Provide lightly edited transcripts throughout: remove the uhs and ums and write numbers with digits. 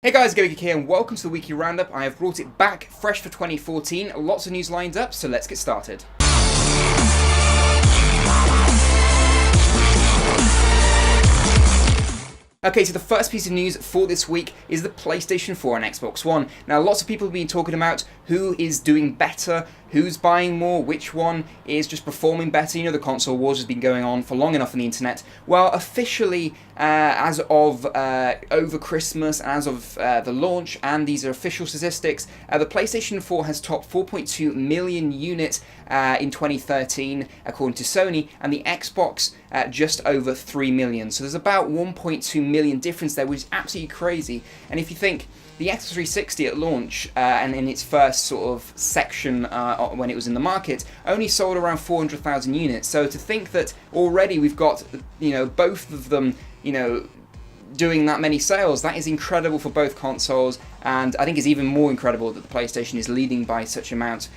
Hey guys, GamerGeek here and welcome to the weekly roundup. I have brought it back fresh for 2014. Lots of news lined up, so let's get started. Okay, so the first piece of news for this week is the PlayStation 4 and Xbox One. Now, lots of people have been talking about who is doing better, who's buying more, which one is just performing better. You know, the console wars has been going on for long enough on the internet. Well, officially, as of over Christmas, as of the launch, and these are official statistics, the PlayStation 4 has topped 4.2 million units in 2013, according to Sony, and the Xbox just over 3 million. So there's about 1.2 million difference there, which is absolutely crazy. And if you think, the Xbox 360 at launch and in its first sort of section when it was in the market only sold around 400,000 units. So to think that already we've got, you know, both of them, you know, doing that many sales, that is incredible for both consoles, and I think it's even more incredible that the PlayStation is leading by such amount.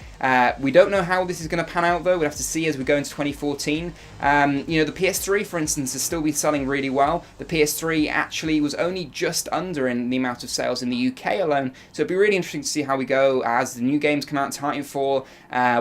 We don't know how this is going to pan out though. We'll have to see as we go into 2014. You know, the PS3, for instance, has still been selling really well. The PS3 actually was only just under in the amount of sales in the UK alone, so it'd be really interesting to see how we go as the new games come out, Titanfall,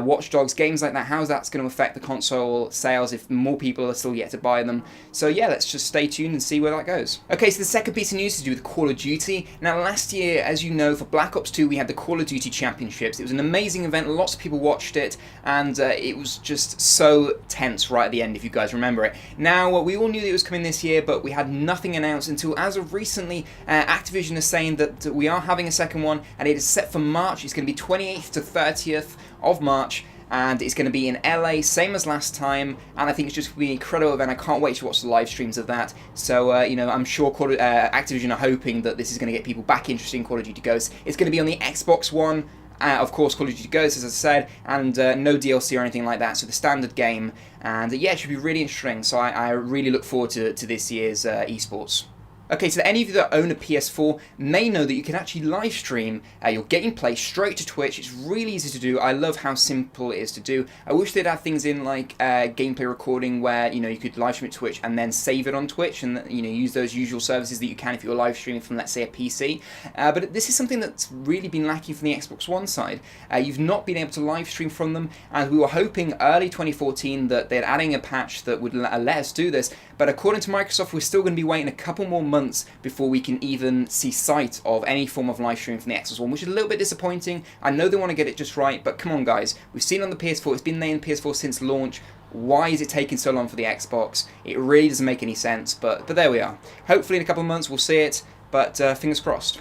Watch Dogs, games like that, how that's going to affect the console sales if more people are still yet to buy them. So yeah, let's just stay tuned and see where that goes. Okay, so the second piece of news is to do with Call of Duty. Now last year, as you know, for Black Ops 2 we had the Call of Duty Championships. It was an amazing event, lots of people watched it, and it was just so tense right at the end, if you guys remember it. Now, we all knew that it was coming this year, but we had nothing announced until as of recently, Activision is saying that we are having a second one, and it is set for March. It's going to be 28th to 30th of March, and it's going to be in LA, same as last time, and I think it's just going to be an incredible event. I can't wait to watch the live streams of that. So, you know, I'm sure Activision are hoping that this is going to get people back interested in Call of Duty Ghosts. It's going to be on the Xbox One, of course, Call of Duty Ghosts, as I said, and no DLC or anything like that, so the standard game. And yeah, it should be really interesting, so I really look forward to this year's esports. Okay, so any of you that own a PS4 may know that you can actually live stream your gameplay straight to Twitch. It's really easy to do. I love how simple it is to do. I wish they'd add things in like gameplay recording where, you know, you could live stream it to Twitch and then save it on Twitch and, you know, use those usual services that you can if you're live streaming from, let's say, a PC. But this is something that's really been lacking from the Xbox One side. You've not been able to live stream from them, and we were hoping early 2014 that they're adding a patch that would let us do this. But according to Microsoft, we're still going to be waiting a couple more months before we can even see sight of any form of live stream from the Xbox One, which is a little bit disappointing. I know they want to get it just right, but come on guys, we've seen it on the PS4, it's been there in the PS4 since launch. Why is it taking so long for the Xbox? It really doesn't make any sense, but there we are. Hopefully in a couple of months we'll see it, but fingers crossed.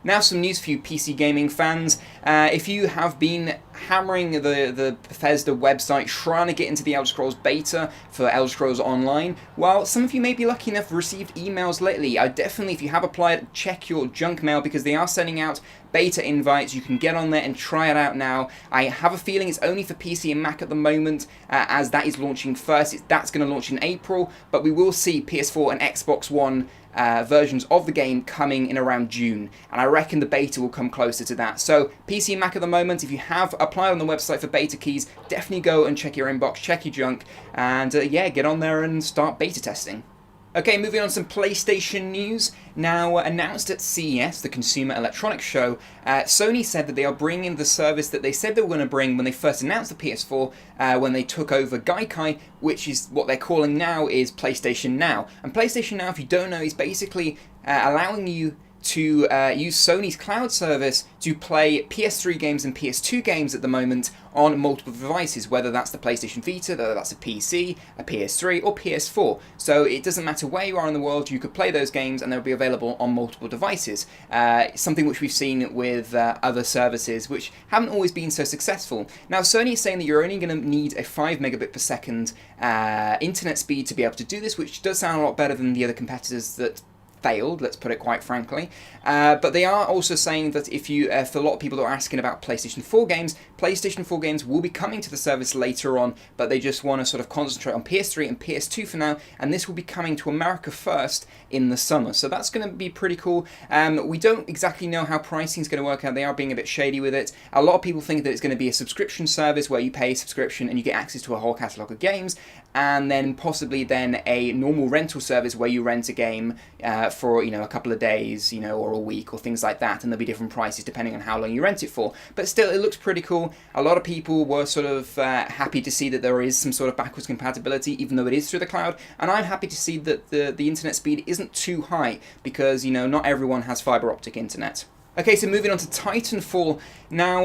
Now some news for you PC gaming fans. If you have been hammering the Bethesda website trying to get into the Elder Scrolls Beta for Elder Scrolls Online, well, some of you may be lucky enough to receive emails lately. I definitely, if you have applied, check your junk mail because they are sending out beta invites. You can get on there and try it out now. I have a feeling it's only for PC and Mac at the moment, as that is launching first. That's going to launch in April, but we will see PS4 and Xbox One versions of the game coming in around June, and I reckon the beta will come closer to that. So PC and Mac at the moment, if you have applied on the website for beta keys, definitely go and check your inbox, check your junk, and yeah, get on there and start beta testing. Okay, moving on to some PlayStation news. Now, announced at CES, the Consumer Electronics Show, Sony said that they are bringing the service that they said they were going to bring when they first announced the PS4, when they took over Gaikai, which is what they're calling now is PlayStation Now. And PlayStation Now, if you don't know, is basically allowing you to use Sony's cloud service to play PS3 games and PS2 games at the moment on multiple devices, whether that's the PlayStation Vita, whether that's a PC, a PS3 or PS4. So it doesn't matter where you are in the world, you could play those games and they'll be available on multiple devices. Something which we've seen with other services which haven't always been so successful. Now Sony is saying that you're only going to need a 5 megabit per second internet speed to be able to do this, which does sound a lot better than the other competitors that failed, let's put it quite frankly. But they are also saying that if you, for a lot of people that are asking about PlayStation 4 games will be coming to the service later on, but they just want to sort of concentrate on PS3 and PS2 for now, and this will be coming to America first in the summer. So that's going to be pretty cool. We don't exactly know how pricing is going to work out. They are being a bit shady with it. A lot of people think that it's going to be a subscription service where you pay a subscription and you get access to a whole catalogue of games. and then possibly then a normal rental service where you rent a game for a couple of days, or a week or things like that, and there'll be different prices depending on how long you rent it for. But still, it looks pretty cool. A lot of people were sort of happy to see that there is some sort of backwards compatibility, even though it is through the cloud, and I'm happy to see that the internet speed isn't too high, because not everyone has fiber optic internet. Okay, so moving on to Titanfall. Now,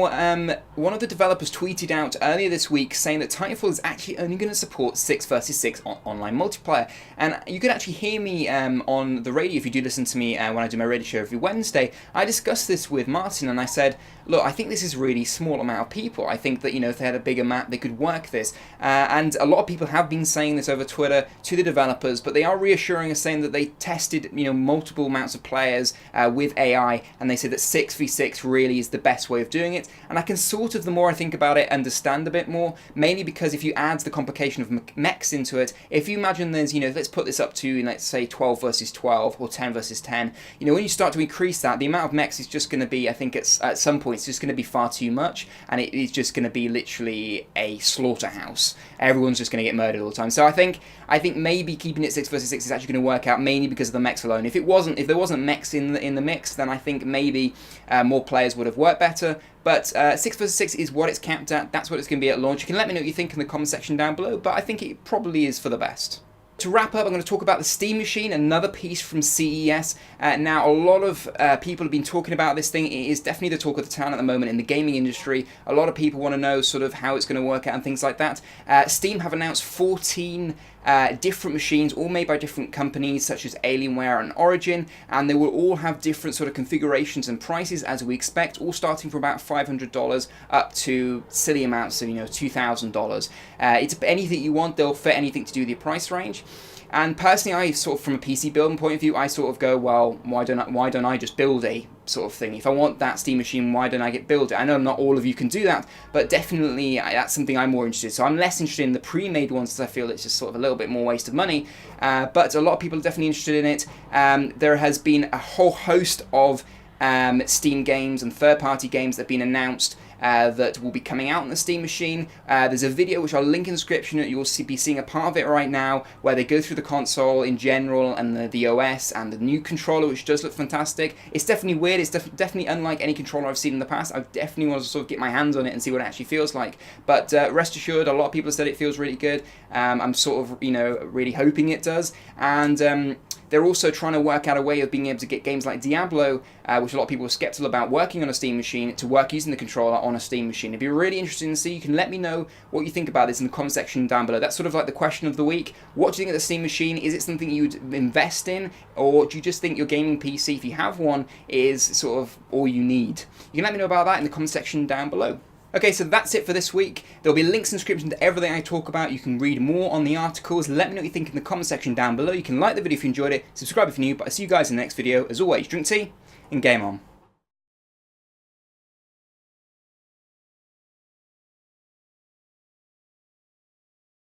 one of the developers tweeted out earlier this week saying that Titanfall is actually only going to support 6 versus 6 online multiplayer. And you could actually hear me on the radio if you do listen to me when I do my radio show every Wednesday. I discussed this with Martin and I said, look, I think this is a really small amount of people. I think that, if they had a bigger map, they could work this. And a lot of people have been saying this over Twitter to the developers, but they are reassuring us, saying that they tested, multiple amounts of players with AI, and they said that 6v6 really is the best way of doing it. And I can sort of, the more I think about it, understand a bit more, mainly because if you add the complication of mechs into it, if you imagine there's, let's put this up to, let's say 12 versus 12 or 10 versus 10, when you start to increase that, the amount of mechs is just going to be, I think at some point, it's just going to be far too much, and it is just going to be literally a slaughterhouse. Everyone's just going to get murdered all the time. So I think maybe keeping it 6 versus 6 is actually going to work out, mainly because of the mechs alone. If there wasn't mechs in the mix, then I think maybe more players would have worked better. But 6 versus 6 is what it's capped at. That's what it's going to be at launch. You can let me know what you think in the comment section down below, but I think it probably is for the best. To wrap up, I'm going to talk about the Steam Machine, another piece from CES. Now, a lot of people have been talking about this thing. It is definitely the talk of the town at the moment in the gaming industry. A lot of people want to know sort of how it's going to work out and things like that. Steam have announced 14 different machines, all made by different companies such as Alienware and Origin, and they will all have different sort of configurations and prices as we expect, all starting from about $500 up to silly amounts of $2,000. It's anything you want, they'll fit anything to do with your price range. And personally, I sort of, from a PC building point of view, I sort of go, well, why don't I just build a sort of thing? If I want that Steam Machine, why don't I build it? I know not all of you can do that, but definitely that's something I'm more interested in. So I'm less interested in the pre-made ones, because I feel it's just sort of a little bit more waste of money. But a lot of people are definitely interested in it. There has been a whole host of Steam games and third-party games that have been announced that will be coming out on the Steam Machine. There's a video which I'll link in the description that you'll be seeing a part of it right now, where they go through the console in general and the OS and the new controller, which does look fantastic. It's definitely weird. It's definitely unlike any controller I've seen in the past. I definitely want to sort of get my hands on it and see what it actually feels like. But rest assured, a lot of people have said it feels really good. I'm sort of really hoping it does. And they're also trying to work out a way of being able to get games like Diablo, which a lot of people were skeptical about working on a Steam Machine, to work using the controller on a Steam Machine. It'd be really interesting to see. You can let me know what you think about this in the comment section down below. That's sort of like the question of the week. What do you think of the Steam Machine? Is it something you'd invest in, or do you just think your gaming PC, if you have one, is sort of all you need? You can let me know about that in the comment section down below. Okay, so that's it for this week. There'll be links and description to everything I talk about. You can read more on the articles. Let me know what you think in the comment section down below. You can like the video if you enjoyed it, subscribe if you're new, but I'll see you guys in the next video. As always, drink tea and game on.